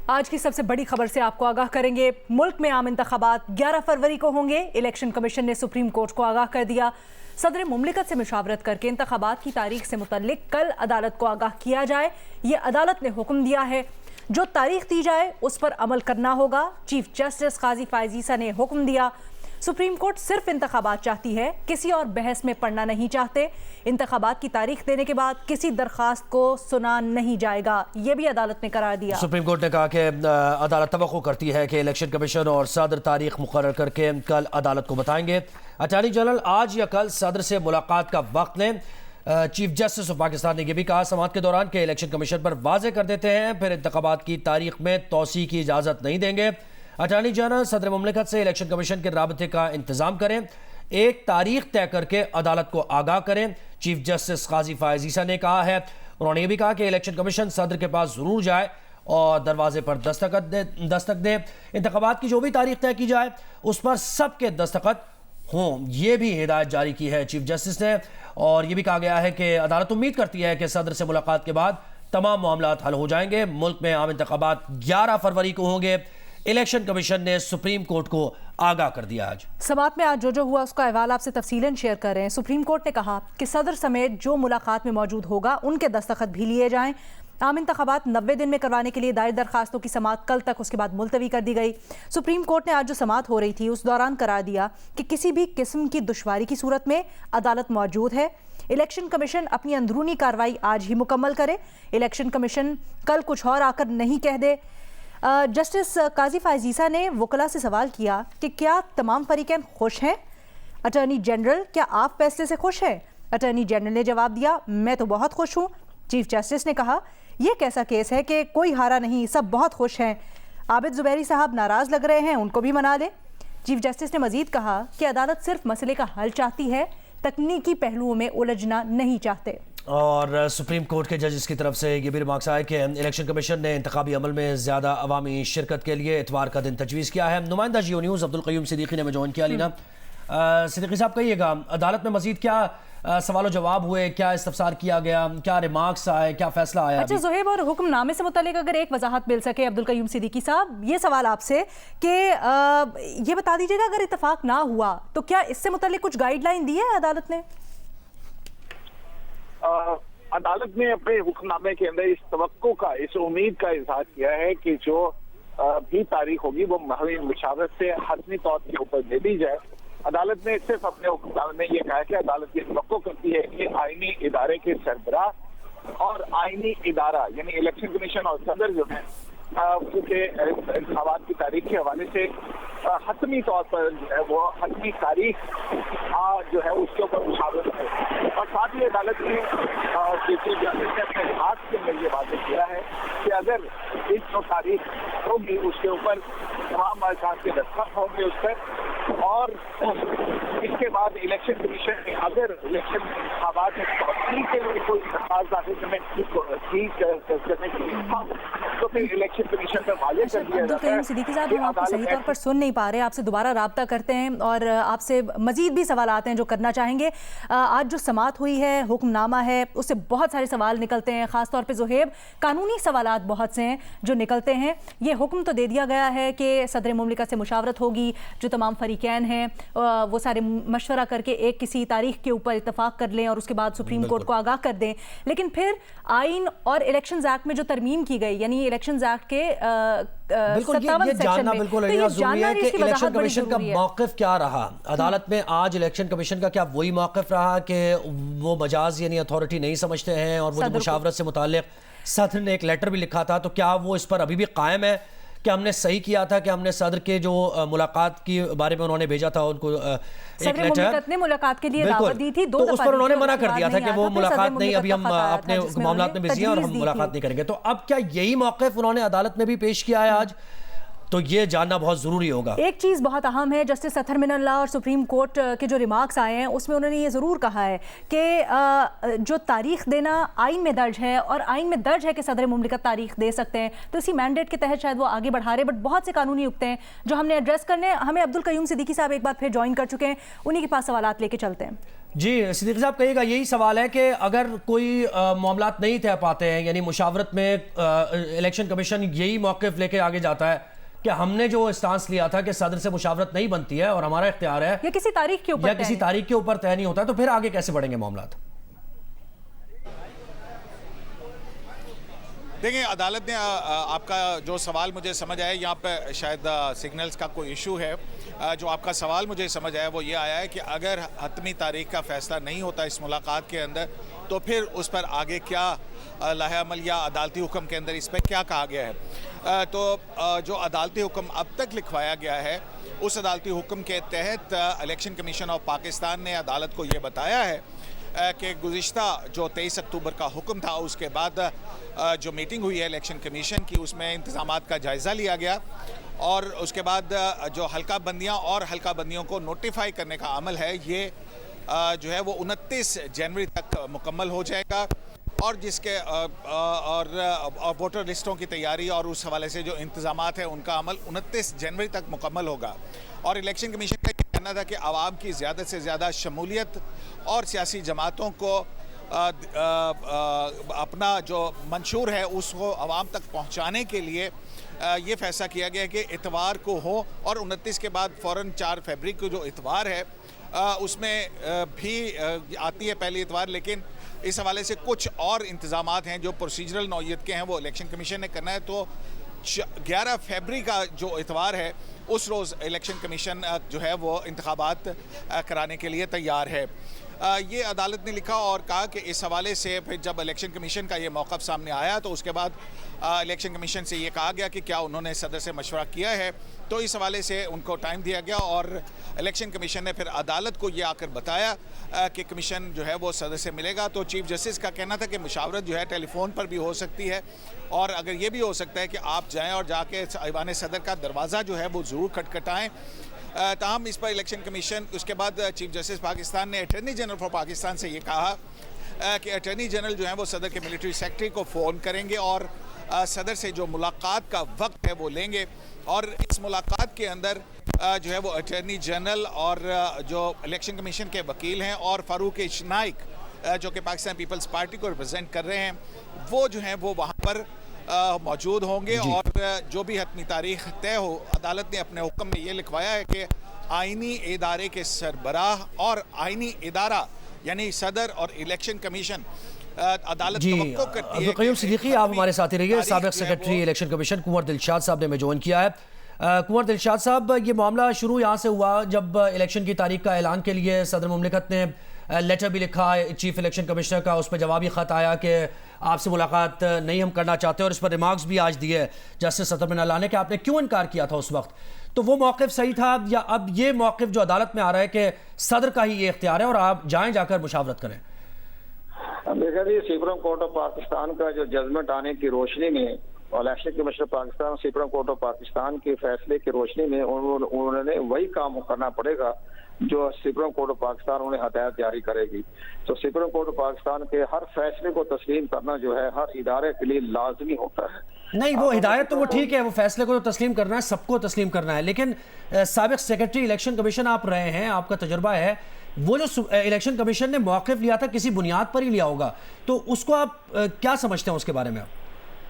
آج کی سب سے بڑی خبر سے آپ کو آگاہ کریں گے۔ ملک میں عام انتخابات 11 فروری کو ہوں گے۔ الیکشن کمیشن نے سپریم کورٹ کو آگاہ کر دیا۔ صدر مملکت سے مشاورت کر کے انتخابات کی تاریخ سے متعلق کل عدالت کو آگاہ کیا جائے، یہ عدالت نے حکم دیا ہے۔ جو تاریخ دی جائے اس پر عمل کرنا ہوگا۔ چیف جسٹس قاضی فائز عیسیٰ نے حکم دیا۔ سپریم کورٹ صرف انتخابات چاہتی ہے، کسی اور بحث میں پڑنا نہیں چاہتے۔ انتخابات کی تاریخ دینے کے بعد کسی درخواست کو سنا نہیں جائے گا، یہ بھی عدالت نے قرار دیا۔ سپریم کورٹ نے کہا کہ عدالت توقع کرتی ہے کہ الیکشن کمیشن اور صدر تاریخ مقرر کر کے کل عدالت کو بتائیں گے۔ اٹارنی جنرل آج یا کل صدر سے ملاقات کا وقت لیں۔ چیف جسٹس آف پاکستان نے یہ بھی کہا سماعت کے دوران کہ الیکشن کمیشن پر واضح کر دیتے ہیں، پھر انتخابات کی تاریخ میں توسیع کی اجازت نہیں دیں گے۔ اٹارنی جنرل صدر مملکت سے الیکشن کمیشن کے رابطے کا انتظام کریں، ایک تاریخ طے کر کے عدالت کو آگاہ کریں۔ چیف جسٹس قاضی فائز عیسیٰ نے کہا ہے، انہوں نے یہ بھی کہا کہ الیکشن کمیشن صدر کے پاس ضرور جائے اور دروازے پر دستک دے۔ انتخابات کی جو بھی تاریخ طے کی جائے اس پر سب کے دستخط ہوں، یہ بھی ہدایت جاری کی ہے چیف جسٹس نے۔ اور یہ بھی کہا گیا ہے کہ عدالت امید کرتی ہے کہ صدر سے ملاقات کے بعد تمام معاملات حل ہو جائیں گے۔ ملک میں عام انتخابات 11 فروری کو ہوں گے۔ الیکشن کمیشن نے سپریم کورٹ کو آگاہ کر دیا۔ آج سماعت میں جو ہوا اس کا احوال آپ سے تفصیلاً شیئر کر رہے ہیں۔ سپریم کورٹ نے کہا کہ صدر سمیت جو ملاقات میں موجود ہوگا ان کے دستخط بھی لیے جائیں۔ عام انتخابات 90 دن میں کروانے کے لیے دائر درخواستوں کی سماعت کل تک اس کے بعد ملتوی کر دی گئی۔ سپریم کورٹ نے آج جو سماعت ہو رہی تھی اس دوران قرار دیا کہ کسی بھی قسم کی دشواری کی صورت میں عدالت موجود ہے۔ الیکشن کمیشن اپنی اندرونی کارروائی آج ہی مکمل کرے، الیکشن کمیشن کل کچھ اور آ کر نہیں کہہ دے۔ جسٹس قاضی فائز عیسیٰ نے وکلاء سے سوال کیا کہ کیا تمام فریقین خوش ہیں؟ اٹارنی جنرل، کیا آپ فیصلے سے خوش ہیں؟ اٹارنی جنرل نے جواب دیا، میں تو بہت خوش ہوں۔ چیف جسٹس نے کہا، یہ کیسا کیس ہے کہ کوئی ہارا نہیں، سب بہت خوش ہیں۔ عابد زبیری صاحب ناراض لگ رہے ہیں، ان کو بھی منا لیں۔ چیف جسٹس نے مزید کہا کہ عدالت صرف مسئلے کا حل چاہتی ہے، تکنیکی پہلوؤں میں الجھنا نہیں چاہتے۔ اور سپریم کورٹ کے ججز کی طرف سے یہ بھی ریمارکس آئے کہ الیکشن کمیشن نے انتخابی عمل میں زیادہ عوامی شرکت کے لیے اتوار کا دن تجویز کیا ہے۔ نمائندہ جیو نیوز عبدالقیوم صدیقی نے ہمیں جوائن کیا۔ لینا صدیقی صاحب، کہیے گا عدالت میں مزید کیا سوال و جواب ہوئے، کیا استفسار کیا گیا، کیا ریمارکس آئے، کیا فیصلہ آیا؟ اچھا زہیب، اور حکم نامے سے متعلق اگر ایک وضاحت مل سکے عبدالقیوم صدیقی صاحب، یہ سوال آپ سے کہ یہ بتا دیجیے گا اگر اتفاق نہ ہوا تو کیا اس سے متعلق کچھ گائیڈ لائن دی ہے عدالت نے؟ عدالت نے اپنے حکم نامے کے اندر اس توقع کا، اس امید کا اظہار کیا ہے کہ جو بھی تاریخ ہوگی وہ محض مشاورت سے حتمی طور کے اوپر دے دی جائے۔ عدالت نے صرف اپنے حکم نامے میں یہ کہا کہ عدالت یہ توقع کرتی ہے کہ آئینی ادارے کے سربراہ اور آئینی ادارہ یعنی الیکشن کمیشن اور صدر جو ہیں کیونکہ انتخابات کی تاریخ کے حوالے سے حتمی طور پر جو ہے وہ حتمی تاریخ جو ہے اس کے اوپر مشاورت ہے۔ اور ساتھ ہی عدالت نے اپنے ہاتھ کے اندر یہ واضح کیا ہے کہ اگر اس جو تاریخ ہوگی اس کے اوپر تمام ارکان کے دستخط ہوں گے اس پر، اور اس کے بعد الیکشن کمیشن نے اگر الیکشن انتخابات میں توسیع کے لیے کوئی درخواست داخل کرنے کے لیے تو پھر الیکشن کمیشن پر واضح کر دیا جاتا ہے۔ صدیقی صاحب، ہم آپ کو صحیح طور پر سن نہیں پا رہے، آپ سے دوبارہ رابطہ کرتے ہیں اور آپ سے مزید بھی سوالات ہیں جو کرنا چاہیں گے۔ آج جو سماعت ہوئی ہے، حکم نامہ ہے، اس سے بہت سارے سوال نکلتے ہیں، خاص طور پہ زہیب قانونی سوالات بہت سے ہیں جو نکلتے ہیں۔ یہ حکم تو دے دیا گیا ہے کہ صدر مملکت سے مشاورت ہوگی، جو تمام فریقین ہیں وہ سارے مشورہ کر کے ایک کسی تاریخ کے اوپر اتفاق کر لیں اور اس کے بعد سپریم کورٹ کو آگاہ کر دیں۔ لیکن پھر آئین اور الیکشنز ایکٹ میں جو ترمیم کی گئی، یعنی الیکشنز ایکٹ کے یہ جاننا بالکل ضروری ہے کہ الیکشن کمیشن کا موقف کیا رہا عدالت میں۔ آج الیکشن کمیشن کا کیا وہی موقف رہا کہ وہ مجاز یعنی اتھارٹی نہیں سمجھتے ہیں، اور وہ جو مشاورت سے متعلق صدر نے ایک لیٹر بھی لکھا تھا، تو کیا وہ اس پر ابھی بھی قائم ہے کہ ہم نے صحیح کیا تھا کہ ہم نے صدر کے جو ملاقات کے بارے میں انہوں نے بھیجا تھا ان کو ایک لیٹر، مملکت نے ملاقات کے لیے دعوت دی تھی، تو اس پر انہوں نے منع کر دیا تھا کہ وہ ملاقات نہیں، ابھی ہم اپنے معاملات میں بزی ہیں اور ہم ملاقات نہیں کریں گے۔ تو اب کیا یہی موقف انہوں نے عدالت میں بھی پیش کیا ہے آج؟ تو یہ جاننا بہت ضروری ہوگا. ایک چیز بہت اہم ہے، جسٹس اطہر من اللہ اور سپریم کورٹ کے جو ریمارکس آئے ہیں اس میں انہوں نے یہ ضرور کہا ہے کہ جو تاریخ دینا آئین میں درج ہے اور آئین میں درج ہے کہ صدر مملکت تاریخ دے سکتے ہیں، تو اسی مینڈیٹ کے تحت شاید وہ آگے بڑھا رہے. بٹ بہت سے قانونی نکتے ہیں جو ہم نے ایڈریس کرنے. ہمیں عبدالقیوم صدیقی صاحب ایک بار پھر جوائن کر چکے ہیں، انہی کے پاس سوالات لے کے چلتے ہیں. جی صدیقی صاحب کہیے گا، یہی سوال ہے کہ اگر کوئی معاملات نہیں طے پاتے ہیں، یعنی مشاورت میں الیکشن کمیشن یہی موقف لے کے آگے جاتا ہے کہ ہم نے جو اسٹانس لیا تھا کہ صدر سے مشاورت نہیں بنتی ہے اور ہمارا اختیار ہے، یا کسی تاریخ کے اوپر طے نہیں ہوتا ہے، تو پھر آگے کیسے بڑھیں گے معاملات؟ دیکھیں، عدالت نے آپ کا جو سوال مجھے سمجھ آیا، یہاں پہ شاید سگنلز کا کوئی ایشو ہے. جو آپ کا سوال مجھے سمجھ آیا وہ یہ آیا ہے کہ اگر حتمی تاریخ کا فیصلہ نہیں ہوتا اس ملاقات کے اندر تو پھر اس پر آگے کیا لائحہ عمل یا عدالتی حکم کے اندر اس پہ کیا کہا گیا ہے. تو جو عدالتی حکم اب تک لکھوایا گیا ہے اس عدالتی حکم کے تحت الیکشن کمیشن آف پاکستان نے عدالت کو یہ بتایا ہے کہ گزشتہ جو 23 اکتوبر کا حکم تھا اس کے بعد جو میٹنگ ہوئی ہے الیکشن کمیشن کی، اس میں انتظامات کا جائزہ لیا گیا اور اس کے بعد جو حلقہ بندیاں اور حلقہ بندیوں کو نوٹیفائی کرنے کا عمل ہے یہ جو ہے وہ 29 جنوری تک مکمل ہو جائے گا. اور جس کے اور ووٹر لسٹوں کی تیاری اور اس حوالے سے جو انتظامات ہیں ان کا عمل 29 جنوری تک مکمل ہوگا. اور الیکشن کمیشن کا یہ کہنا تھا کہ عوام کی زیادہ سے زیادہ شمولیت اور سیاسی جماعتوں کو اپنا جو منشور ہے اس کو عوام تک پہنچانے کے لیے یہ فیصلہ کیا گیا کہ اتوار کو ہو، اور 29 کے بعد فوراً 4 فروری کو جو اتوار ہے اس میں بھی آتی ہے پہلی اتوار. لیکن اس حوالے سے کچھ اور انتظامات ہیں جو پروسیجرل نوعیت کے ہیں وہ الیکشن کمیشن نے کرنا ہے. تو 11 فروری کا جو اتوار ہے اس روز الیکشن کمیشن جو ہے وہ انتخابات کرانے کے لیے تیار ہے. یہ عدالت نے لکھا اور کہا کہ اس حوالے سے پھر جب الیکشن کمیشن کا یہ موقف سامنے آیا تو اس کے بعد الیکشن کمیشن سے یہ کہا گیا کہ کیا انہوں نے صدر سے مشورہ کیا ہے. تو اس حوالے سے ان کو ٹائم دیا گیا اور الیکشن کمیشن نے پھر عدالت کو یہ آ کر بتایا کہ کمیشن جو ہے وہ صدر سے ملے گا. تو چیف جسٹس کا کہنا تھا کہ مشاورت جو ہے ٹیلی فون پر بھی ہو سکتی ہے اور اگر یہ بھی ہو سکتا ہے کہ آپ جائیں اور جا کے ایوان صدر کا دروازہ جو ہے وہ ضرور کھٹکھٹائیں. تاہم اس پر الیکشن کمیشن اس کے بعد چیف جسٹس پاکستان نے اٹارنی جنرل فار پاکستان سے یہ کہا کہ اٹارنی جنرل جو ہیں وہ صدر کے ملٹری سیکرٹری کو فون کریں گے اور صدر سے جو ملاقات کا وقت ہے وہ لیں گے. اور اس ملاقات کے اندر جو ہے وہ اٹارنی جنرل اور جو الیکشن کمیشن کے وکیل ہیں اور فاروق اشنائک جو کہ پاکستان پیپلز پارٹی کو ریپرزینٹ کر رہے ہیں وہ جو ہیں وہ وہاں پر موجود ہوں گے. اور جو بھی حتمی تاریخ طے ہو، عدالت نے اپنے حکم میں یہ لکھوایا ہے کہ آئینی ادارے کے سربراہ اور آئینی ادارہ یعنی صدر اور الیکشن کمیشن عدالت توقع کرتی ہے. عبدالقیوم صدیقی آپ ہمارے ساتھی رہیے. سابق سیکرٹری الیکشن کمیشن کنور دلشاد صاحب نے ہمیں جوائن کیا ہے. کنور دلشاد صاحب، یہ معاملہ شروع یہاں سے ہوا جب الیکشن کی تاریخ کا اعلان کے لیے صدر مملکت نے لیٹر بھی لکھا چیف الیکشن کمشنر کا، اس پہ جوابی خط آیا کہ آپ سے ملاقات نہیں ہم کرنا چاہتے، اور اس پر ریمارکس بھی آج دیے جسٹس اطہر من اللہ نے کہ آپ نے کیوں انکار کیا تھا اس وقت. تو وہ موقف صحیح تھا یا اب یہ موقف جو عدالت میں آ رہا ہے کہ صدر کا ہی یہ اختیار ہے اور آپ جائیں جا کر مشاورت کریں؟ دیکھا جی، سپریم کورٹ آف پاکستان کا جو ججمنٹ آنے کی روشنی میں election commission Pakistan supreme court of Pakistan کے فیصلے کی روشنی میں انہوں نے وہی کام کرنا پڑے گا جو سپریم کورٹ آف پاکستان انہیں ہدایت جاری کرے گی. تو سپریم کورٹ آف پاکستان کے ہر فیصلے کو تسلیم کرنا جو ہے ہر ادارے کے لیے لازمی ہوتا ہے. نہیں، وہ ہدایت تو وہ ٹھیک ہے، وہ فیصلے کو تو تسلیم کرنا ہے، سب کو تسلیم کرنا ہے، لیکن سابق سیکرٹری الیکشن کمیشن آپ رہے ہیں، آپ کا تجربہ ہے، وہ جو الیکشن کمیشن نے موقف لیا تھا کسی بنیاد پر ہی لیا ہوگا، تو اس کو آپ کیا سمجھتے ہیں اس کے بارے میں؟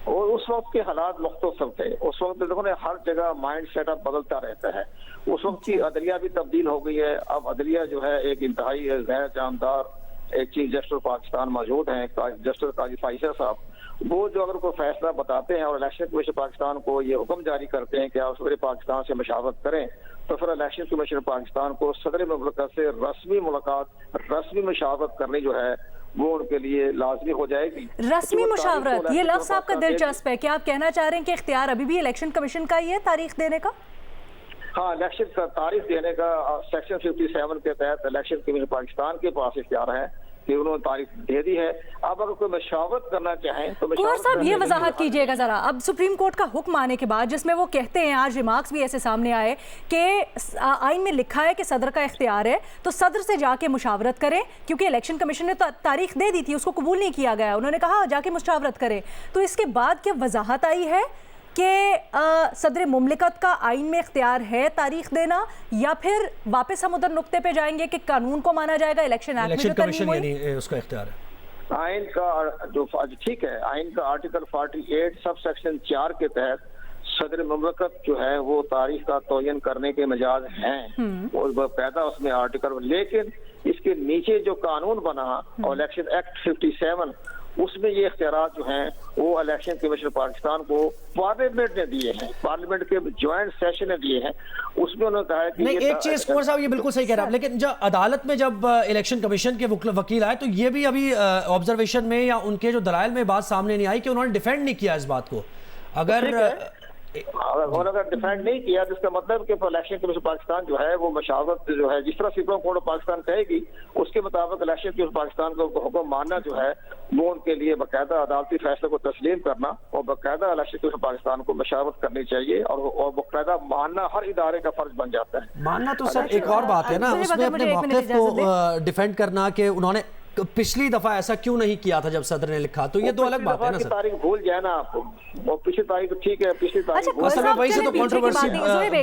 اور اس وقت کے حالات مختلف تھے. اس وقت دیکھو نا، ہر جگہ مائنڈ سیٹ اپ بدلتا رہتا ہے. اس وقت کی عدلیہ بھی تبدیل ہو گئی ہے. اب عدلیہ جو ہے ایک انتہائی غیر جانبدار ایک چیف جسٹس پاکستان موجود ہیں، جسٹس قاضی فائزہ صاحب. وہ جو اگر کوئی فیصلہ بتاتے ہیں اور الیکشن کمیشن پاکستان کو یہ حکم جاری کرتے ہیں کہ آپ صدر پاکستان سے مشاورت کریں، تو پھر الیکشن کمیشن پاکستان کو صدر مملکت سے رسمی ملاقات، رسمی مشاورت کرنی جو ہے وہ ان کے لیے لازمی ہو جائے گی. رسمی مشاورت، یہ لفظ آپ کا دلچسپ ہے. کیا آپ کہنا چاہ رہے ہیں کہ اختیار ابھی بھی الیکشن کمیشن کا ہی ہے تاریخ دینے کا؟ ہاں، الیکشن کا تاریخ دینے کا سیکشن 57 کے تحت الیکشن کمیشن پاکستان کے پاس اختیار ہے कि उन्होंने तारीख दे दी है। अब अगर कोई मशावरत करना चाहें तो कुंवर साहब ये वजाहत कीजिएगा जरा, अब सुप्रीम कोर्ट का हुक्म आने के बाद जिसमें वो कहते हैं, आज रिमार्क्स भी ऐसे सामने आए कि आइन में लिखा है कि सदर का इख्तियार है तो सदर से जाके मुशावरत करें, क्योंकि इलेक्शन कमीशन ने तो तारीख दे दी थी, उसको कबूल नहीं किया गया, उन्होंने कहा जाके मुशावरत करें। तो इसके बाद क्या वजाहत आई है कि सदर मुमलिकत का आइन में इख्तियार है तारीख देना, या फिर वापस हम उधर नुक्ते पे जाएंगे कि कानून को माना जाएगा, इलेक्शन एक्ट में जो कमीशन तरमीम हुई? यानी उसका इख्तियार है आइन का जो ठीक है, आइन का आर्टिकल 48 सब सेक्शन 4 के तहत सदर मुमलिकत जो है वो तारीख का तयन करने के मजाज हैं, और पैदा उसमें आर्टिकल, लेकिन इसके नीचे जो कानून बना और इलेक्शन एक्ट 57 उसमें ये इख्तियारात जो हैं वो इलेक्शन कमीशन पाकिस्तान को पार्लियामेंट ने दिए हैं, पार्लियामेंट के ज्वाइंट सेशन ने दिए हैं। उसमें उन्होंने कहा है कि नहीं, एक चीज कुंवर साहब ये बिल्कुल सही कह रहे हैं, लेकिन जब अदालत में जब इलेक्शन कमीशन के वकील आए तो ये भी अभी ऑब्जर्वेशन में या उनके जो दलाइल में बात सामने नहीं आई कि उन्होंने डिफेंड नहीं किया इस बात को। अगर डिफेंड नहीं किया तो इसका मतलब कि इलेक्शन कमीशन पाकिस्तान जो है वो मशावरत जो है, जिस तरह सुप्रीम कोर्ट ऑफ पाकिस्तान कहेगी उसके मुताबिक इलेक्शन कमीशन पाकिस्तान को हुक्म मानना जो है वो उनके लिए बाकायदा अदालती फैसले को तस्लीम करना और बाकायदा इलेक्शन कमीशन पाकिस्तान को मशावरत करनी चाहिए, और बाकायदा मानना हर इदारे का फर्ज बन जाता है। मानना तो सर एक और बात है ना, उसमें अपने मौक़िफ़ को डिफेंड करना कि उन्होंने पिछली दफा ऐसा क्यों नहीं किया था जब सदर ने लिखा, तो ये दो अलग बात है ना सर। तारीख भूल जाए ना आपको, वो पिछली तारीख ठीक है, पिछली तारीख असल में वही से तो कंट्रोवर्सी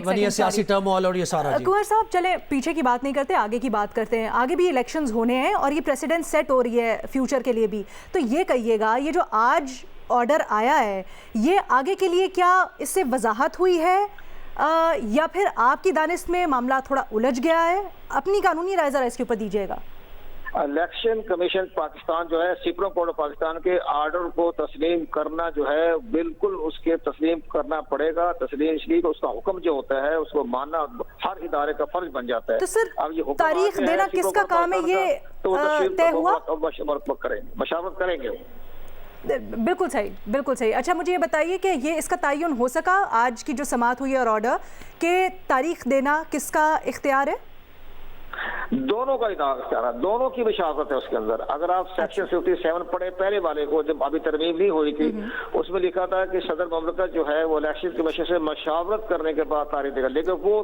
बनी है, सियासी टर्मोइल और ये सारा। कुंवर साहब चले पीछे की बात नहीं करते, आगे की बात करते हैं। आगे भी इलेक्शंस होने हैं और ये प्रेसिडेंट सेट हो रही है फ्यूचर के लिए भी, तो ये कहिएगा ये जो आज ऑर्डर आया है ये आगे के लिए क्या इससे वजाहत हुई है, या फिर आपकी दानिश में मामला थोड़ा उलझ गया है? अपनी कानूनी राय जरा इसके ऊपर दीजिएगा। इलेक्शन कमीशन पाकिस्तान जो है सुप्रीम कोर्ट ऑफ पाकिस्तान के आर्डर को तस्लीम करना जो है बिल्कुल उसके तस्लीम करना पड़ेगा। तस्लीम इसलिए उसका हुक्म जो होता है उसको मानना हर इदारे का फर्ज बन जाता है। तो सर अब ये तारीख देना किसका काम है, ये तय हुआ? मशावरत करेंगे। बिल्कुल सही, बिल्कुल सही। अच्छा मुझे ये बताइए कि ये इसका तयन हो सका आज की जो समाअत हुई है और ऑर्डर के तारीख देना किसका इख्तियार है? दोनों का इख्तियार है, दोनों की मशावरत है उसके अंदर। अगर आप सेक्शन 57 पढ़े पहले वाले को, जब अभी तरमीम नहीं हुई थी, उसमें लिखा था कि सदर मुमलिकत जो है वो इलेक्शन कमीशन से मशावरत करने के बाद तारीख देगा, लेकिन वो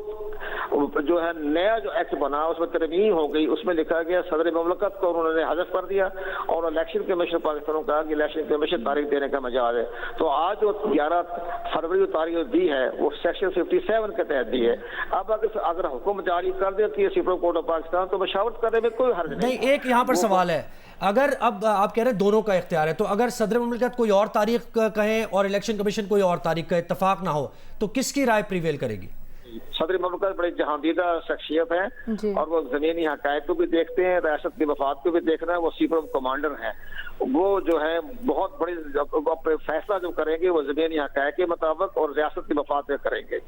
जो है नया जो एक्ट बना उसमें तरमीम हो गई, उसमें लिखा गया सदर मुमलिकत को उन्होंने हज़फ कर दिया और इलेक्शन कमीशन पाकिस्तान को कहा कि इलेक्शन कमीशन तारीख देने का मजाज है। तो आज जो 11 फरवरी तारीख दी है वो सेक्शन 57 के तहत दी है। अब अगर हुक्म जारी कर देती है सुप्रीम कोर्ट ऑफ पाकिस्तान तो मशावरत करने में कोई हर्ज नहीं। एक यहाँ पर सवाल है, अगर अब आप कह रहे हैं दोनों का इख्तियार है, तो अगर सदर मुमलिकत कोई और तारीख कहे और इलेक्शन कमीशन कोई और तारीख का इत्तफाक ना हो तो किसकी राय प्रिवेल करेगी? सदर मुमलिकत बड़े जहांदीदा शख्सियत है और वो जमीनी हकायक को भी देखते हैं, रियासत की मफाद को भी देखना है। वो सुप्रीम कमांडर हैं, वो जो है बहुत बड़ी फैसला जो करेंगे वो जमीनी हकायक के मुताबिक और रियासत की मफाद पे करेंगे।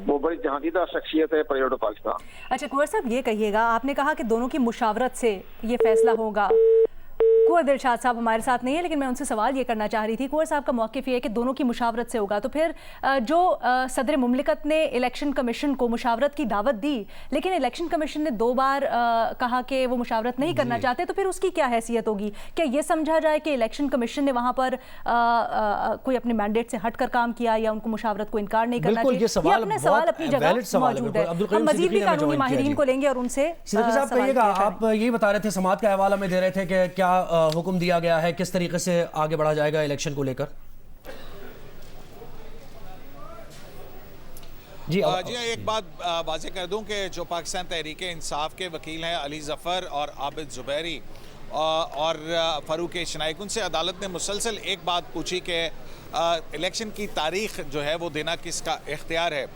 वो बड़ी जहांदीदा शख्सियत है प्रेसिडेंट ऑफ पाकिस्तान। अच्छा कुंवर साहब ये कहिएगा, आपने कहा कि दोनों की मुशावरत से ये फैसला होगा। कुंवर दिलशाद साहब हमारे साथ नहीं है, लेकिन मैं उनसे सवाल ये करना चाह रही थी, कुंवर साहब का मौक़िफ़ ये है कि दोनों की मुशावरत से होगा, तो फिर जो सदर मुमलिकत ने इलेक्शन कमीशन को मुशावरत की दावत दी लेकिन इलेक्शन कमीशन ने 2 बार कहा कि वो मुशावरत नहीं करना चाहते, तो फिर उसकी क्या हैसियत होगी? क्या ये समझा जाए कि इलेक्शन कमीशन ने वहाँ पर कोई अपने मैंडेट से हट कर काम किया या उनको मुशावरत को इनकार नहीं करना चाहिए? ये अपने सवाल अपनी जगह मौजूद है। हम मजीद भी कानूनी माहिरीन को लेंगे और उनसे आप यही बता रहे थे, समाअत का हवाला में दे रहे थे कि क्या हुक्म दिया गया है, किस तरीके से आगे बढ़ा जाएगा इलेक्शन को लेकर? जी एक बात वाज़ेह कर दूं कि जो पाकिस्तान तहरीक इंसाफ के वकील हैं अली ज़फ़र और आबिद ज़ुबैरी और फ़ारूक शनाइक, उनसे अदालत ने मुसलसल एक बात पूछी कि इलेक्शन की तारीख जो है वो देना किसका इख्तियार है,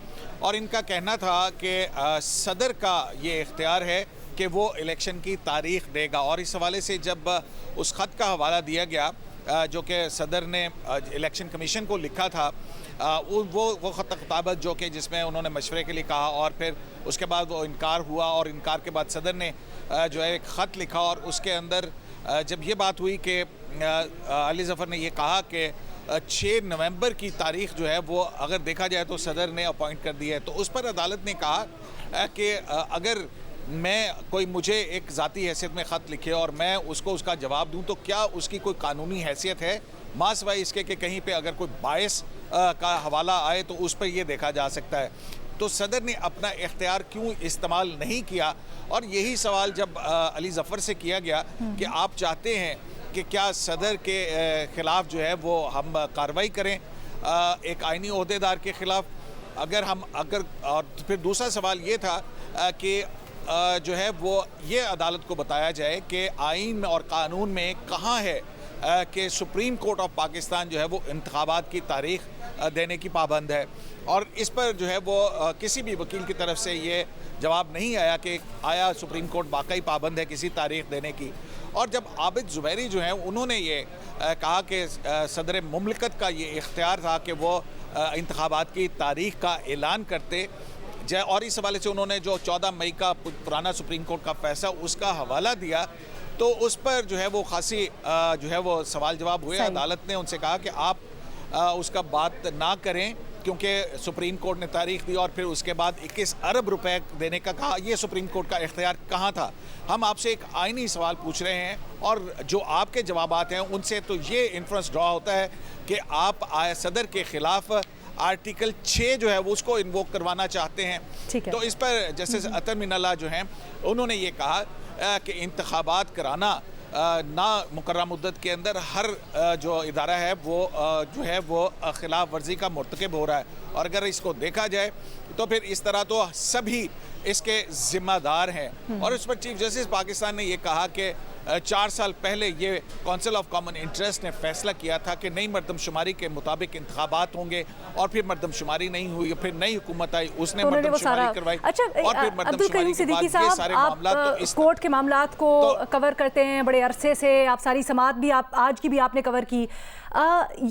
और इनका कहना था कि सदर का ये इख्तियार है कि वो इलेक्शन की तारीख देगा। और इस हवाले से जब उस ख़त का हवाला दिया गया जो कि सदर ने इलेक्शन कमीशन को लिखा था, वो ख़त ख़िताबत जो कि जिसमें उन्होंने मशवरे के लिए कहा और फिर उसके बाद वो इनकार हुआ और इनकार के बाद सदर ने जो है एक ख़त लिखा और उसके अंदर जब ये बात हुई कि अली ज़फ़र ने ये कहा कि 6 नवंबर की तारीख जो है वो अगर देखा जाए तो सदर ने अपॉइंट कर दी है, तो उस पर अदालत ने कहा कि अगर میں کوئی مجھے ایک ذاتی حیثیت میں خط لکھے اور میں اس کو اس کا جواب دوں تو کیا اس کی کوئی قانونی حیثیت ہے؟ ماں سوائے اس کے کہ کہیں پہ اگر کوئی باعث کا حوالہ آئے تو اس پہ یہ دیکھا جا سکتا ہے. تو صدر نے اپنا اختیار کیوں استعمال نہیں کیا؟ اور یہی سوال جب علی ظفر سے کیا گیا کہ آپ چاہتے ہیں کہ کیا صدر کے خلاف جو ہے وہ ہم کارروائی کریں ایک آئینی عہدیدار کے خلاف؟ اور پھر دوسرا سوال یہ تھا کہ جو ہے وہ یہ عدالت کو بتایا جائے کہ آئین میں اور قانون میں کہاں ہے کہ سپریم کورٹ آف پاکستان جو ہے وہ انتخابات کی تاریخ دینے کی پابند ہے. اور اس پر جو ہے وہ کسی بھی وکیل کی طرف سے یہ جواب نہیں آیا کہ آیا سپریم کورٹ واقعی پابند ہے کسی تاریخ دینے کی. اور جب عابد زبیری جو ہیں انہوں نے یہ کہا کہ صدر مملکت کا یہ اختیار تھا کہ وہ انتخابات کی تاریخ کا اعلان کرتے، اور اس حوالے سے انہوں نے جو 14 مئی کا پرانا سپریم کورٹ کا فیصلہ اس کا حوالہ دیا، تو اس پر جو ہے وہ خاصی جو ہے وہ سوال جواب ہوئے. عدالت نے ان سے کہا کہ آپ اس کا بات نہ کریں کیونکہ سپریم کورٹ نے تاریخ دی، اور پھر اس کے بعد 21 ارب روپے دینے کا کہا. یہ سپریم کورٹ کا اختیار کہاں تھا؟ ہم آپ سے ایک آئینی سوال پوچھ رہے ہیں، اور جو آپ کے جوابات ہیں ان سے تو یہ انفرنس ڈرا ہوتا ہے کہ آپ صدر کے خلاف آرٹیکل 6 جو ہے وہ اس کو انووک کروانا چاہتے ہیں. تو اس پر جسٹس عطر من اللہ جو ہیں انہوں نے یہ کہا کہ انتخابات کرانا نا مقررہ مدت کے اندر ہر جو ادارہ ہے وہ جو ہے وہ خلاف ورزی کا مرتکب ہو رہا ہے، اور اگر اس کو دیکھا جائے تو پھر اس طرح تو سبھی اس کے ذمہ دار ہیں. اور اس پر چیف جسٹس پاکستان نے یہ کہا کہ 4 سال پہلے یہ کونسل آف کامن انٹرسٹ نے فیصلہ کیا تھا کہ نئی مردم شماری کے مطابق انتخابات ہوں گے، اور پھر مردم شماری نہیں ہوئی، پھر نئی حکومت آئی اس نے مردم شماری کروائی. اور پھر مردم شماری کے بعد یہ سارے معاملات تو اس کورٹ کے معاملات کو کور کرتے ہیں بڑے عرصے سے، آپ ساری سماعت بھی آج کی بھی آپ نے کور کی.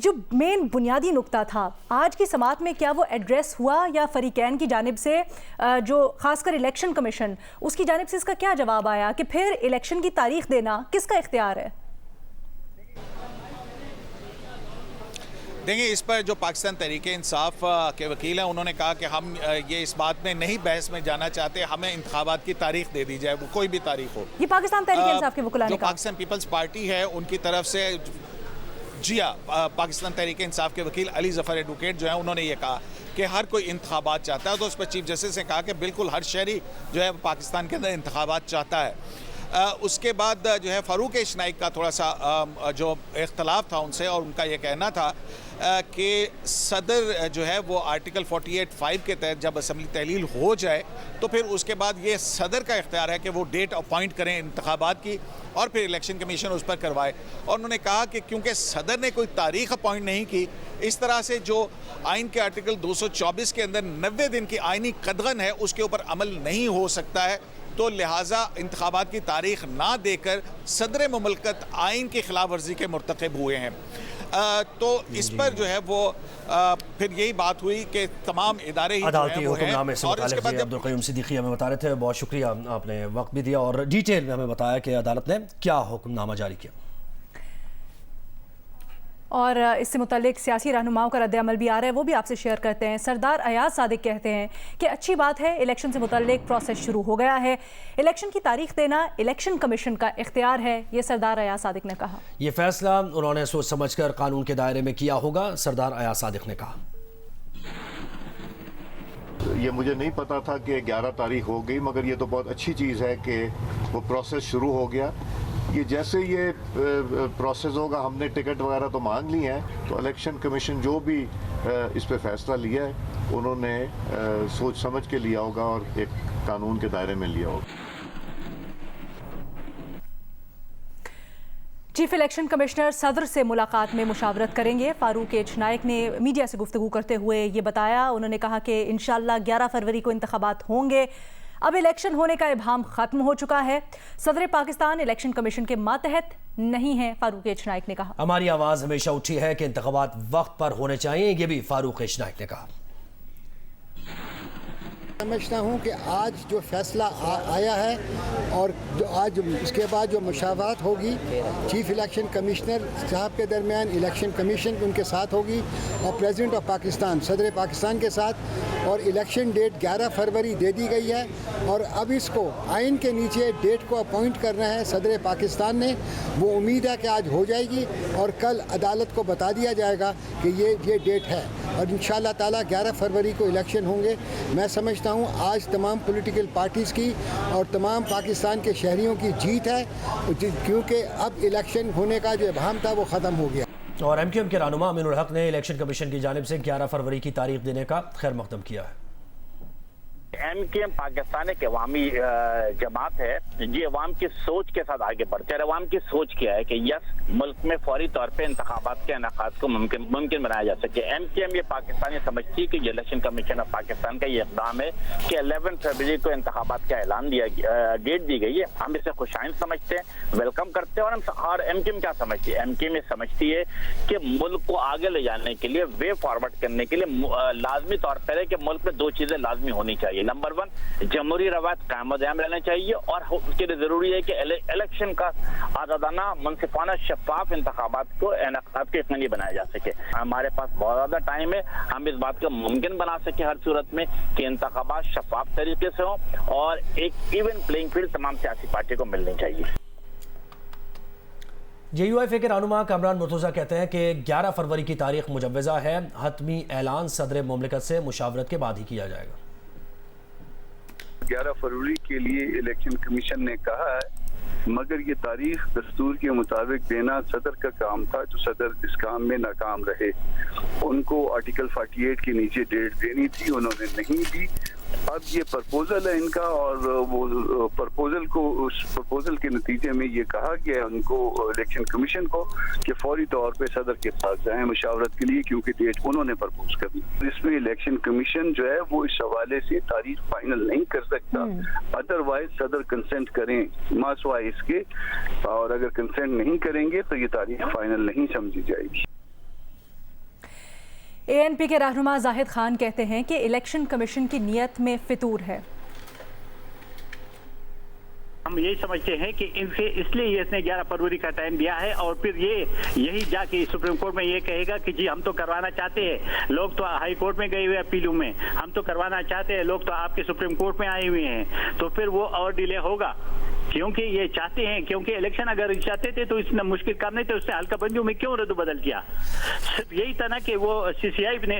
جو مین بنیادی نقطہ تھا آج کی سماعت میں، کیا وہ ایڈریس ہوا، یا فریقین کی جانب سے جو خاص کر الیکشن کمیشن اس کی جانب سے اس کا کیا جواب آیا کہ پھر الیکشن کی تاریخ دینا کس کا اختیار ہے؟ دیکھیں، اس پر جو پاکستان تحریک انصاف کے وکیل ہیں انہوں نے کہا کہ ہم یہ اس بات میں نہیں بحث میں جانا چاہتے، ہمیں انتخابات کی تاریخ دے دی جائے، وہ کوئی بھی تاریخ ہو. یہ پاکستان تحریک انصاف کے وکلاء نے جو کہا. پاکستان پیپلز پارٹی ہے ان کی طرف سے جی ہاں، پاکستان تحریک انصاف کے وکیل علی ظفر ایڈوکیٹ جو ہیں انہوں نے یہ کہا کہ ہر کوئی انتخابات چاہتا ہے. تو اس پر چیف جسٹس نے کہا کہ بالکل ہر شہری جو ہے پاکستان کے اندر انتخابات چاہتا ہے. اس کے بعد جو ہے فاروق اشنائک کا تھوڑا سا جو اختلاف تھا ان سے، اور ان کا یہ کہنا تھا کہ صدر جو ہے وہ آرٹیکل 48(5) کے تحت جب اسمبلی تحلیل ہو جائے تو پھر اس کے بعد یہ صدر کا اختیار ہے کہ وہ ڈیٹ اپوائنٹ کریں انتخابات کی، اور پھر الیکشن کمیشن اس پر کروائے. اور انہوں نے کہا کہ کیونکہ صدر نے کوئی تاریخ اپوائنٹ نہیں کی، اس طرح سے جو آئین کے آرٹیکل 224 کے اندر 90 دن کی آئینی قدغن ہے اس کے اوپر عمل نہیں ہو سکتا ہے، تو لہٰذا انتخابات کی تاریخ نہ دے کر صدر مملکت آئین کی خلاف ورزی کے مرتکب ہوئے ہیں. تو اس پر جو ہے وہ پھر یہی بات ہوئی کہ تمام ادارے ہی عدالتی حکم نامے سے اور اس کے متعلق بعد عبدالقیوم صدیقی ہمیں بتا رہے تھے. بہت شکریہ، آپ نے وقت بھی دیا اور ڈیٹیل میں ہمیں بتایا کہ عدالت نے کیا حکم نامہ جاری کیا. اور اس سے متعلق سیاسی رہنماؤں کا رد عمل بھی آ رہا ہے، وہ بھی آپ سے شیئر کرتے ہیں. سردار ایاز صادق کہتے ہیں کہ اچھی بات ہے، الیکشن سے متعلق پروسیس شروع ہو گیا ہے، الیکشن کی تاریخ دینا الیکشن کمیشن کا اختیار ہے، یہ سردار ایاز صادق نے کہا. یہ فیصلہ انہوں نے سوچ سمجھ کر قانون کے دائرے میں کیا ہوگا، سردار ایاز صادق نے کہا. یہ مجھے نہیں پتا تھا کہ 11 تاریخ ہو گئی، مگر یہ تو بہت اچھی چیز ہے کہ وہ پروسیس شروع ہو گیا. یہ جیسے یہ پروسیس ہوگا، ہم نے ٹکٹ وغیرہ تو مانگ لی ہیں، تو الیکشن کمیشن جو بھی اس پہ فیصلہ لیا ہے انہوں نے سوچ سمجھ کے لیا ہوگا اور ایک قانون کے دائرے میں لیا ہوگا. چیف الیکشن کمشنر صدر سے ملاقات میں مشاورت کریں گے. فاروق اشنائک نے میڈیا سے گفتگو کرتے ہوئے یہ بتایا. انہوں نے کہا کہ انشاءاللہ 11 فروری کو انتخابات ہوں گے. اب الیکشن ہونے کا ابہام ختم ہو چکا ہے. صدر پاکستان الیکشن کمیشن کے ماتحت نہیں ہے، فاروق اشنائک نے کہا. ہماری آواز ہمیشہ اٹھی ہے کہ انتخابات وقت پر ہونے چاہیے، یہ بھی فاروق اشنائک نے کہا. समझता हूँ कि आज जो फैसला आया है और जो आज इसके बाद जो मुशावरत होगी चीफ इलेक्शन कमिश्नर साहब के दरमियान, इलेक्शन कमीशन उनके साथ होगी और प्रेसिडेंट ऑफ पाकिस्तान, सदर पाकिस्तान के साथ, और इलेक्शन डेट 11 फरवरी दे दी गई है। और अब इसको आइन के नीचे डेट को अपॉइंट करना है सदर पाकिस्तान ने। वो उम्मीद है कि आज हो जाएगी और कल अदालत को बता दिया जाएगा कि ये डेट है और इंशाअल्लाह ताला 11 फरवरी को इलेक्शन होंगे। मैं समझता हूँ आज तमाम पॉलिटिकल पार्टीज़ की और तमाम पाकिस्तान के शहरियों की जीत है, क्योंकि अब इलेक्शन होने का जो इबाहम था वो ख़त्म हो गया। और एमक्यूएम के रहनुमा अमीनुल हक ने इलेक्शन कमीशन की जानिब से 11 फरवरी की तारीख देने का खैर मकदम किया है। एमकेएम पाकिस्तान एक अवामी जमात है जी, अवाम की सोच के साथ आगे बढ़ते हैं। अवाम की सोच क्या है कि यस, मुल्क में फौरी तौर पे इंतखाबात के इनेकाद को मुमकिन बनाया जा सके। एमकेएम ये पाकिस्तानी समझती है कि इलेक्शन कमीशन ऑफ पाकिस्तान का ये इक़दाम है कि 11 फरवरी को इंतखाबात का ऐलान डेट दी गई है। हम इसे खुशाइन समझते हैं, वेलकम करते हैं। और एमकेएम क्या समझती है? एमकेएम ये समझती है कि मुल्क को आगे ले जाने के लिए, वे फॉरवर्ड करने के लिए लाजमी तौर पर है कि मुल्क में 2 चीजें लाजमी होनी चाहिए। नंबर 1, जमहूरी रवायत कायम दायम रहना चाहिए और उसके लिए जरूरी है कि इलेक्शन का आज़ादाना, मुनसिफाना, शफाफ इंतखाबात को इनेकाद के यकीनी बनाया जा सके। हमारे पास बहुत ज्यादा टाइम है, हम इस बात को मुमकिन बना सके हर सूरत में कि इंतखाबात शफाफ तरीके से हो और एक इवन प्लेइंग फील्ड तमाम सियासी पार्टी को मिलनी चाहिए। JUIF के रहनुमा कामरान मुर्तज़ा कहते हैं कि 11 फरवरी की तारीख मुजव्वज़ा है, हतमी ऐलान सदर मुमलिकत से मुशावरत के बाद ही किया जाएगा। 11 फरवरी के लिए इलेक्शन कमीशन ने कहा है, मगर ये तारीख दस्तूर के मुताबिक देना सदर का काम था, जो सदर इस काम में नाकाम रहे। उनको आर्टिकल 48 के नीचे डेट देनी थी, उन्होंने नहीं दी। अब ये प्रपोजल है इनका और वो प्रपोजल को, उस प्रपोजल के नतीजे में ये कहा गया उनको, इलेक्शन कमीशन को, कि फौरी तौर पे सदर के पास जाएं मुशावरत के लिए, क्योंकि डेट उन्होंने प्रपोज करनी। इसमें इलेक्शन कमीशन जो है वो इस हवाले से तारीख फाइनल नहीं कर सकता। अदरवाइज सदर कंसेंट करें मासवाइज के, और अगर कंसेंट नहीं करेंगे तो ये तारीख फाइनल नहीं समझी जाएगी। ANP के रहनुमा जाहिद खान कहते हैं कि इलेक्शन कमीशन की नीयत में फितूर है। हम यही समझते हैं कि इनसे इसलिए इसने 11 फरवरी का टाइम दिया है और फिर यही जाके सुप्रीम कोर्ट में ये कहेगा कि जी हम तो करवाना चाहते हैं, लोग तो हाई कोर्ट में गए हुए हैं अपीलों में, हम तो करवाना चाहते हैं, लोग तो आपके सुप्रीम कोर्ट में आए हुए हैं, तो फिर वो और डिले होगा। क्योंकि ये चाहते हैं, क्योंकि इलेक्शन अगर चाहते थे तो इतना मुश्किल काम नहीं थे, उससे हल्का बंजू में क्यों रद्द बदल किया? सिर्फ यही था ना कि वो CCI ने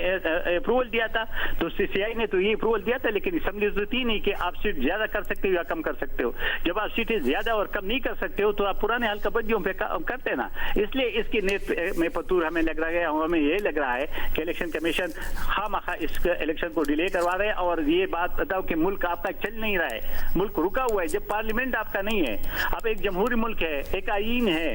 अप्रूवल दिया था, तो CCI ने तो ये अप्रूवल दिया था, लेकिन असम्बली तो थी नहीं कि आप सीट ज्यादा कर सकते हो या कम कर सकते हो। जब आप सीटें ज्यादा और कम नहीं कर सकते हो तो आप पुराने हल्का बंजियों पे करते ना। इसलिए इसकी नीयत में फतूर हमें लग रहा है, हमें ये लग रहा है कि इलेक्शन कमीशन खामखा इस इलेक्शन को डिले करवा रहे हैं। और ये बात बताओ कि मुल्क आपका चल नहीं रहा है, मुल्क रुका हुआ है। जब पार्लियामेंट आपका नहीं है, अब एक जमहूरी मुल्क है, एक आईन है,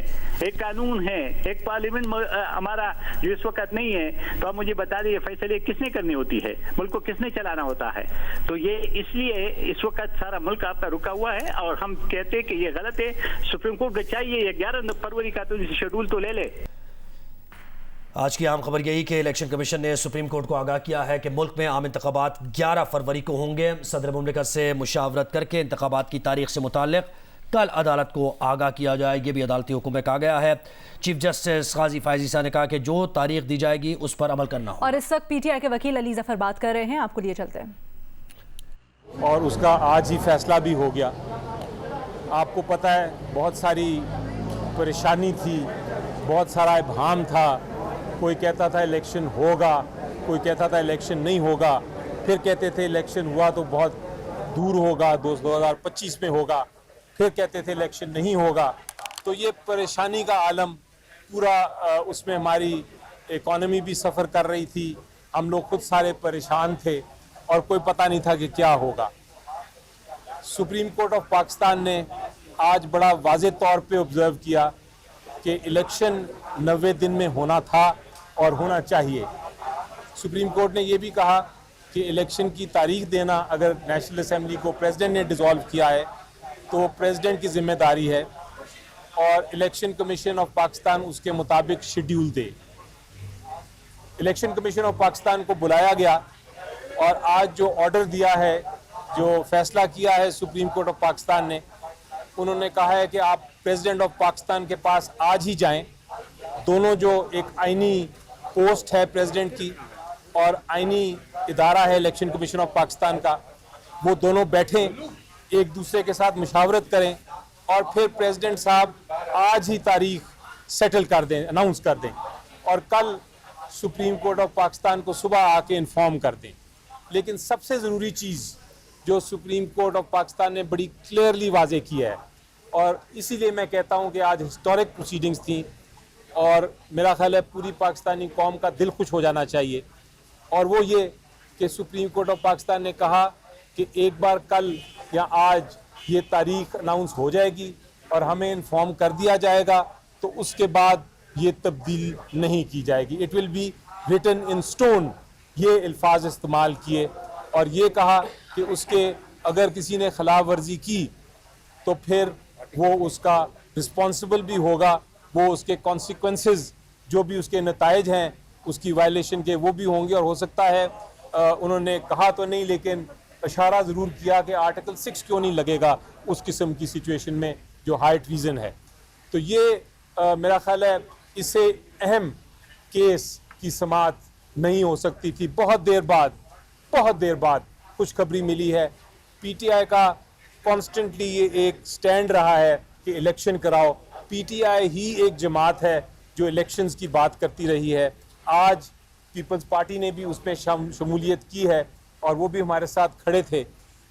एक कानून है, एक पार्लियामेंट हमारा जो इस वक्त नहीं है, तो आप मुझे बता दीजिए फैसले किसने करनी होती है, मुल्क को किसने चलाना होता है? तो ये इसलिए इस वक्त सारा मुल्क आपका रुका हुआ है और हम कहते हैं कि ये गलत है। सुप्रीम कोर्ट को चाहिए 11 फरवरी का तो शेड्यूल तो ले ले। आज की आम खबर यही कि इलेक्शन कमीशन ने सुप्रीम कोर्ट को आगाह किया है कि मुल्क में आम इंतखाबात 11 फरवरी को होंगे। सदर मुमलिकत से मुशावरत करके इंतखाबात की तारीख से मुताल्लिक कल अदालत को आगाह किया जाए, ये भी अदालती हुक्म में कहा गया है। चीफ जस्टिस काजी फायजीसा ने कहा कि जो तारीख दी जाएगी उस पर अमल करना हो। और इस वक्त PTI के वकील अली जफर बात कर रहे हैं, आपको लिए चलते हैं। और उसका आज ही फैसला भी हो गया। आपको पता है बहुत सारी परेशानी थी, बहुत सारा इब्हाम था। कोई कहता था इलेक्शन होगा, कोई कहता था इलेक्शन नहीं होगा, फिर कहते थे इलेक्शन हुआ तो बहुत दूर होगा, 2025 में होगा, फिर कहते थे इलेक्शन नहीं होगा। तो ये परेशानी का आलम पूरा, उसमें हमारी इकॉनमी भी सफ़र कर रही थी, हम लोग खुद सारे परेशान थे और कोई पता नहीं था कि क्या होगा। सुप्रीम कोर्ट ऑफ पाकिस्तान ने आज बड़ा वाज़े तौर पे ऑब्ज़र्व किया कि इलेक्शन 90 दिन में होना था और होना चाहिए। सुप्रीम कोर्ट ने ये भी कहा कि इलेक्शन की तारीख देना, अगर नेशनल असेंबली को प्रेसिडेंट ने डिसॉल्व किया है तो प्रेसिडेंट की जिम्मेदारी है और इलेक्शन कमीशन ऑफ पाकिस्तान उसके मुताबिक schedule they. Election commission of Pakistan को बुलाया गया और आज जो ऑर्डर दिया है जो फैसला किया है सुप्रीम कोर्ट ऑफ पाकिस्तान ने, उन्होंने कहा है कि आप प्रेसिडेंट ऑफ पाकिस्तान के पास आज ही जाएं। दोनों जो एक आईनी पोस्ट है प्रेसिडेंट की और आईनी इदारा है इलेक्शन कमीशन ऑफ पाकिस्तान का, वो दोनों बैठें, एक दूसरे के साथ मुशावरत करें और फिर प्रेसिडेंट साहब आज ही तारीख सेटल कर दें, अनाउंस कर दें और कल सुप्रीम कोर्ट ऑफ पाकिस्तान को सुबह आके इन्फॉर्म कर दें। लेकिन सबसे ज़रूरी चीज़ जो सुप्रीम कोर्ट ऑफ पाकिस्तान ने बड़ी क्लियरली वाजे किया है, और इसीलिए मैं कहता हूँ कि आज हिस्टोरिक प्रोसीडिंग्स थी और मेरा ख्याल है पूरी पाकिस्तानी कौम का दिल खुश हो जाना चाहिए, और वो ये कि सुप्रीम कोर्ट ऑफ पाकिस्तान ने कहा कि एक बार कल या आज ये तारीख अनाउंस हो जाएगी और हमें इन्फॉर्म कर दिया जाएगा, तो उसके बाद ये तब्दील नहीं की जाएगी। It will be written in stone, ये अल्फाज इस्तेमाल किए और ये कहा कि उसके अगर किसी ने खिलाफ वर्जी की तो फिर वो उसका रिस्पॉन्सिबल भी होगा, वो उसके कॉन्सिक्वेंसेस जो भी उसके नताइज हैं उसकी वायलेशन के वो भी होंगे। और हो सकता है उन्होंने कहा तो नहीं लेकिन इशारा ज़रूर किया कि आर्टिकल 6 क्यों नहीं लगेगा उस किस्म की सिचुएशन में जो हाई ट्रीजन है। तो ये मेरा ख्याल है इससे अहम केस की समाअत नहीं हो सकती थी। बहुत देर बाद खुशखबरी मिली है। पीटीआई का कॉन्स्टेंटली ये एक स्टैंड रहा है कि इलेक्शन कराओ। पीटीआई ही एक जमात है जो इलेक्शंस की बात करती रही है। आज पीपल्स पार्टी ने भी उसमें शमूलियत की है और वो भी हमारे साथ खड़े थे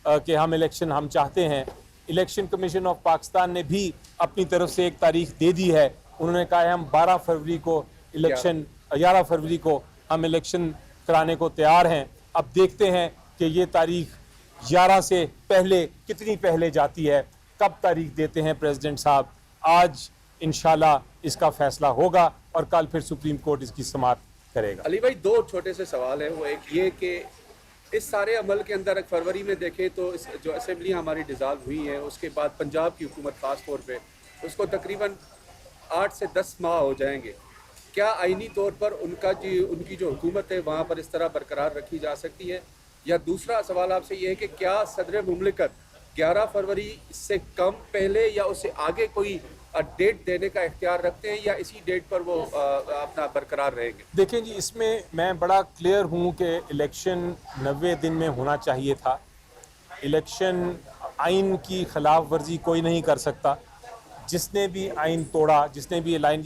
कि हम इलेक्शन हम चाहते हैं। इलेक्शन कमीशन ऑफ पाकिस्तान ने भी अपनी तरफ से एक तारीख दे दी है। उन्होंने कहा है हम 12 फरवरी को इलेक्शन 11 फरवरी को हम इलेक्शन कराने को तैयार हैं। अब देखते हैं कि ये तारीख 11 से पहले कितनी पहले जाती है, कब तारीख देते हैं प्रेसिडेंट साहब। आज इंशाल्लाह इसका फैसला होगा और कल फिर सुप्रीम कोर्ट इसकी समाअत करेगा। अली भाई, दो छोटे से सवाल हैं। वो एक ये कि इस सारे अमल के अंदर फरवरी में देखें तो इस जो असेंबली हमारी डिज़ाल्व हुई है उसके बाद पंजाब की हुकूमत ख़ास तौर पे उसको तकरीबन 8 से 10 माह हो जाएंगे। क्या आइनी तौर पर उनकी जो हुकूमत है वहाँ पर इस तरह बरकरार रखी जा सकती है? या दूसरा सवाल आपसे ये है कि क्या सदर मुमलिकत 11 फरवरी से कम पहले या उससे आगे कोई डेट देने का इख्तियार रखते हैं या इसी डेट पर वो अपना बरकरार रहेंगे? देखें जी, इसमें मैं बड़ा क्लियर हूँ कि इलेक्शन 90 दिन में होना चाहिए था। इलेक्शन आइन की खिलाफ वर्जी कोई नहीं कर सकता। जिसने भी आइन तोड़ा, जिसने भी आइन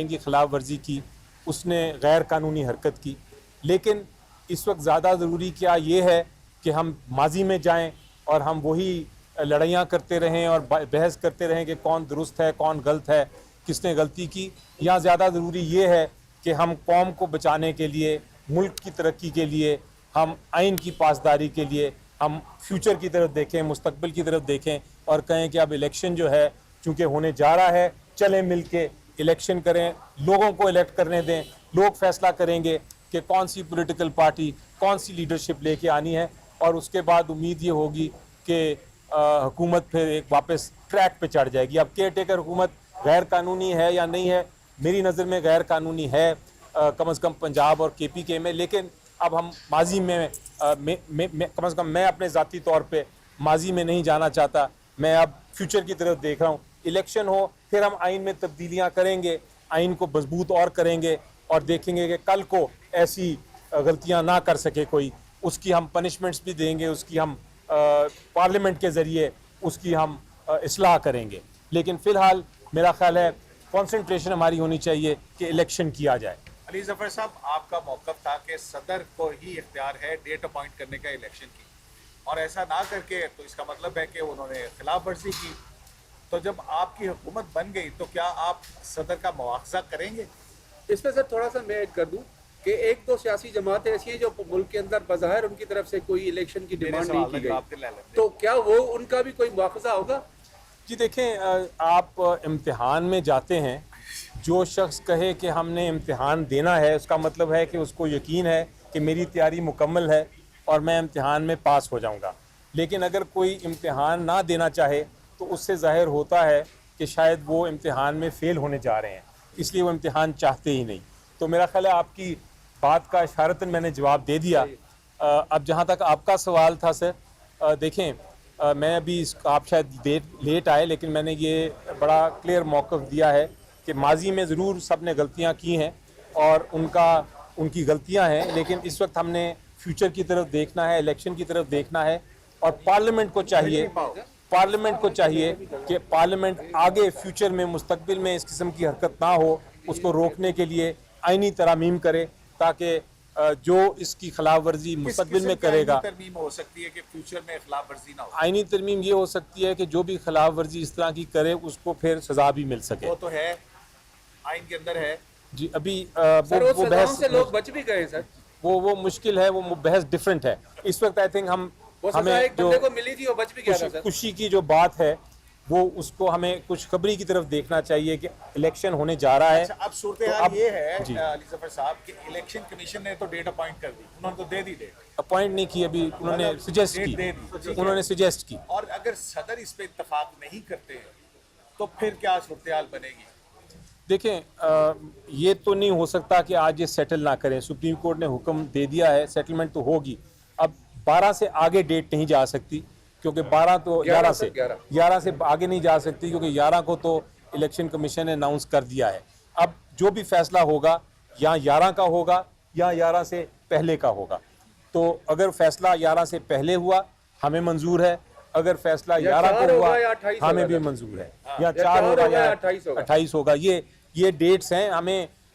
की खिलाफ वर्जी की, उसने गैर कानूनी हरकत की। लेकिन इस वक्त ज़्यादा ज़रूरी क्या ये है कि हम माजी में जाएं और हम वही लड़ाइयाँ करते रहें और बहस करते रहें कि कौन दुरुस्त है कौन गलत है, किसने गलती की। या ज़्यादा ज़रूरी ये है कि हम कौम को बचाने के लिए, मुल्क की तरक्की के लिए, हम आइन की पासदारी के लिए हम फ्यूचर की तरफ देखें, मुस्तकबिल की तरफ देखें और कहें कि अब इलेक्शन जो है चूँकि होने जा रहा है, चलें मिल के इलेक्शन करें, लोगों को इलेक्ट करने दें। लोग फैसला करेंगे कि कौन सी पॉलिटिकल पार्टी कौन सी लीडरशिप लेके आनी है और उसके बाद उम्मीद ये होगी कि हुकूमत फिर एक वापस ट्रैक पे चढ़ जाएगी। अब केयर टेकर हुकूमत गैर कानूनी है या नहीं है, मेरी नज़र में गैर कानूनी है, कम से कम पंजाब और KPK में। लेकिन अब हम माजी में कम से कम मैं अपने ज़ाती तौर पे माजी में नहीं जाना चाहता। मैं अब फ्यूचर की तरफ देख रहा हूँ। इलेक्शन हो फिर हम आइन में तब्दीलियाँ करेंगे, आइन को मजबूत और करेंगे और देखेंगे कि कल को ऐसी गलतियाँ ना कर सके कोई, उसकी हम पनिशमेंट्स भी देंगे, उसकी हम पार्लियामेंट के ज़रिए उसकी हम इस्लाह करेंगे। लेकिन फ़िलहाल मेरा ख्याल है कंसंट्रेशन हमारी होनी चाहिए कि इलेक्शन किया जाए। अली ज़फ़र साहब, आपका मौक़िफ़ था कि सदर को ही इख्तियार है डेट अपॉइंट करने का इलेक्शन की, और ऐसा ना करके तो इसका मतलब है कि उन्होंने खिलाफ वर्जी की। तो जब आपकी हुकूमत बन गई तो क्या आप सदर का मुआवजा करेंगे? इसमें सर थोड़ा सा मैं ऐड कर दूं कि एक दो सियासी जमातें ऐसी हैं जो मुल्क के अंदर बज़ाहिर उनकी तरफ से कोई इलेक्शन की डिमांड नहीं की गई, तो क्या वो उनका भी कोई मुआवजा होगा? जी देखें, आप इम्तिहान में जाते हैं, जो शख्स कहे कि हमने इम्तिहान देना है उसका मतलब है कि उसको यकीन है कि मेरी तैयारी मुकम्मल है और मैं इम्तिहान में पास हो जाऊंगा। लेकिन अगर कोई इम्तिहान ना देना चाहे तो उससे ज़ाहिर होता है कि शायद वो इम्तिहान में फ़ेल होने जा रहे हैं, इसलिए वो इम्तिहान चाहते ही नहीं। तो मेरा ख्याल है आपकी बात का इशारतन मैंने जवाब दे दिया। अब जहाँ तक आपका सवाल था सर, देखें मैं अभी आप शायद लेट आए, लेकिन मैंने ये बड़ा क्लियर मौक़िफ़ दिया है कि माजी में ज़रूर सब ने गलतियाँ की हैं और उनकी गलतियाँ हैं, लेकिन इस वक्त हमने फ्यूचर की तरफ देखना है, इलेक्शन की तरफ देखना है, और पार्लियामेंट को चाहिए कि पार्लियामेंट आगे फ्यूचर में मुस्तकबिल में इस किस्म की हरकत ना हो, उसको रोकने के लिए आईनी तरमीम करे, ताकि जो इसकी खिलाफ वर्जी मुस्तकबिल में करेगा। तरमीम हो सकती है कि फ्यूचर में खिलाफ वर्जी ना हो? आईनी तरमीम ये हो सकती है कि जो भी खिलाफ वर्जी इस तरह की करे उसको फिर सजा भी मिल सके। वो तो है, आइन के अंदर है जी। अभी वो बहस से लोग बच भी गए सर। वो मुश्किल है, वो बहस डिफरेंट है। इस वक्त आई थिंक हमें एक बंदे को मिली थी, वो बच भी गया था सर। खुशी की जो बात है वो उसको हमें कुछ खबरी की तरफ देखना चाहिए कि इलेक्शन होने जा रहा है। अच्छा, अब सूरत हाल ये है अली ज़फ़र साहब कि इलेक्शन कमीशन ने तो डेट अपॉइंट कर दी, उन्होंने तो दे दी डेट। अपॉइंट नहीं की अभी, उन्होंने सजेस्ट की। और अगर सदर इस पे इत्तफाक नहीं करते हैं तो फिर क्या सूरत हाल बनेगी? देखें ये तो नहीं हो सकता कि आज ये सेटल ना करें। सुप्रीम कोर्ट ने हुक्म दे दिया है, सेटलमेंट तो होगी। अब 12 से आगे डेट नहीं जा सकती, क्योंकि 12 तो 11 से आगे नहीं जा सकती, क्योंकि 11 को तो इलेक्शन कमीशन ने अनाउंस कर दिया है। अब जो भी फैसला होगा या 11 का होगा या 11 से पहले का होगा। तो अगर फैसला 11 से पहले हुआ हमें मंजूर है, अगर फैसला 11 को हुआ हमें भी मंजूर है, या 4 होगा या 28 होगा। ये डेट्स हैं।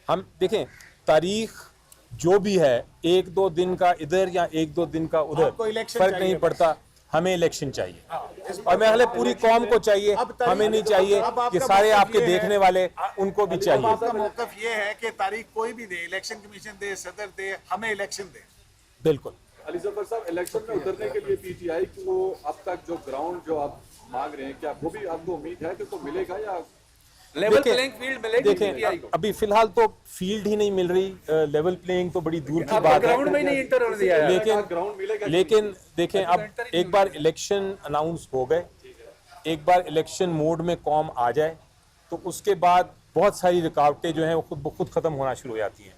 हम देखें तारीख जो भी है, 1-2 दिन का इधर या 1-2 दिन का उधर फर्क नहीं पड़ता, हमें इलेक्शन चाहिए। और मैं पूरी कौम को चाहिए, हमें नहीं चाहिए कि सारे आपके देखने वाले उनको भी चाहिए। आपका मौक़िफ़ ये है कि तारीख कोई भी दे, इलेक्शन कमीशन दे, सदर दे, हमें इलेक्शन दे। बिल्कुल। अली ज़फ़र साहब, इलेक्शन में उतरने के लिए पीटीआई की वो अब तक जो ग्राउंड जो आप मांग रहे हैं, क्या वो भी आपको उम्मीद है कि तो मिलेगा या लेवल प्लेइंग फील्ड मिलेगी? देखें अभी फिलहाल तो फील्ड ही नहीं मिल रही, लेवल प्लेइंग तो बड़ी दूर की बात है। ग्राउंड में नहीं इंटर होने दिया है। लेकिन देखें अब एक बार इलेक्शन अनाउंस हो गए, एक बार इलेक्शन मोड में कौम आ जाए, तो उसके बाद बहुत सारी रुकावटें जो हैं वो खुद ब खुद ख़त्म होना शुरू हो जाती हैं।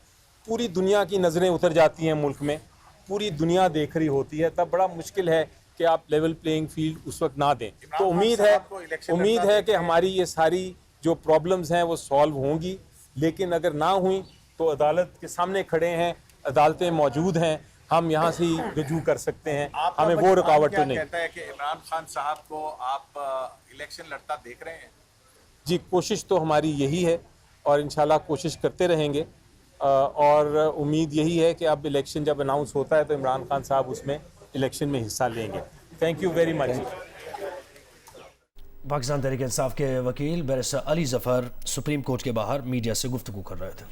पूरी दुनिया की नज़रें उतर जाती हैं मुल्क में, पूरी दुनिया देख रही होती है, तब बड़ा मुश्किल है कि आप लेवल प्लेइंग फील्ड उस वक्त ना दें। तो उम्मीद है कि हमारी ये सारी जो प्रॉब्लम्स हैं वो सॉल्व होंगी, लेकिन अगर ना हुई तो अदालत के सामने खड़े हैं, अदालतें मौजूद हैं, हम यहाँ से ही रुजू कर सकते हैं, हमें वो रुकावट तो नहीं। कहता है कि इमरान खान साहब को आप इलेक्शन लड़ता देख रहे हैं? जी, कोशिश तो हमारी यही है और इंशाल्लाह कोशिश करते रहेंगे, और उम्मीद यही है कि अब इलेक्शन जब अनाउंस होता है तो इमरान खान साहब उसमें इलेक्शन में हिस्सा लेंगे। Thank you very much. Pakistan Tehreek Insaf के वकील barrister Ali Zafar supreme court के बाहर मीडिया से गुफ्तगू कर रहे थे।